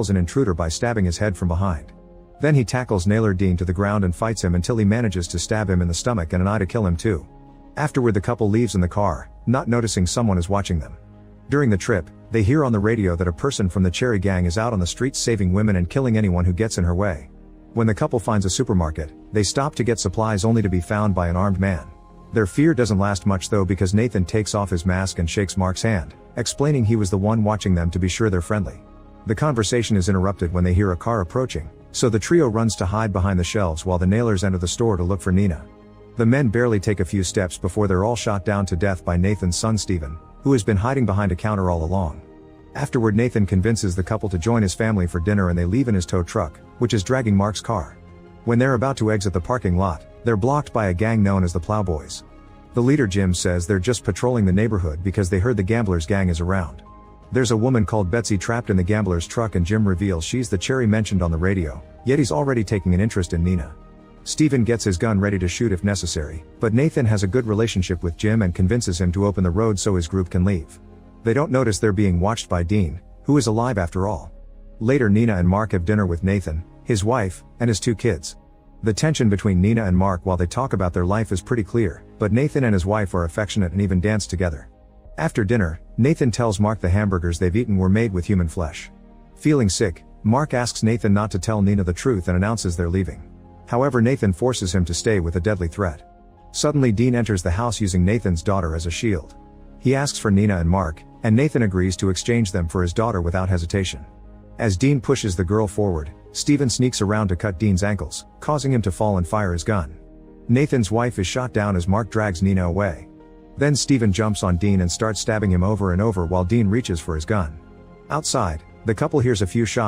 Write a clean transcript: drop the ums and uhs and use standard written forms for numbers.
an intruder by stabbing his head from behind. Then he tackles Nailer Dean to the ground and fights him until he manages to stab him in the stomach and an eye to kill him too. Afterward, the couple leaves in the car, not noticing someone is watching them. During the trip, they hear on the radio that a person from the Cherry Gang is out on the streets saving women and killing anyone who gets in her way. When the couple finds a supermarket, they stop to get supplies only to be found by an armed man. Their fear doesn't last much though, because Nathan takes off his mask and shakes Mark's hand, explaining he was the one watching them to be sure they're friendly. The conversation is interrupted when they hear a car approaching, so the trio runs to hide behind the shelves while the Nailers enter the store to look for Nina. The men barely take a few steps before they're all shot down to death by Nathan's son Steven, who has been hiding behind a counter all along. Afterward, Nathan convinces the couple to join his family for dinner and they leave in his tow truck, which is dragging Mark's car. When they're about to exit the parking lot, they're blocked by a gang known as the Plowboys. The leader Jim says they're just patrolling the neighborhood because they heard the Gamblers gang is around. There's a woman called Betsy trapped in the Gamblers truck and Jim reveals she's the Cherry mentioned on the radio, yet he's already taking an interest in Nina. Steven gets his gun ready to shoot if necessary, but Nathan has a good relationship with Jim and convinces him to open the road so his group can leave. They don't notice they're being watched by Dean, who is alive after all. Later, Nina and Mark have dinner with Nathan, his wife, and his 2 kids. The tension between Nina and Mark while they talk about their life is pretty clear, but Nathan and his wife are affectionate and even dance together. After dinner, Nathan tells Mark the hamburgers they've eaten were made with human flesh. Feeling sick, Mark asks Nathan not to tell Nina the truth and announces they're leaving. However, Nathan forces him to stay with a deadly threat. Suddenly, Dean enters the house using Nathan's daughter as a shield. He asks for Nina and Mark, and Nathan agrees to exchange them for his daughter without hesitation. As Dean pushes the girl forward, Steven sneaks around to cut Dean's ankles, causing him to fall and fire his gun. Nathan's wife is shot down as Mark drags Nina away. Then Steven jumps on Dean and starts stabbing him over and over while Dean reaches for his gun. Outside, the couple hears a few shots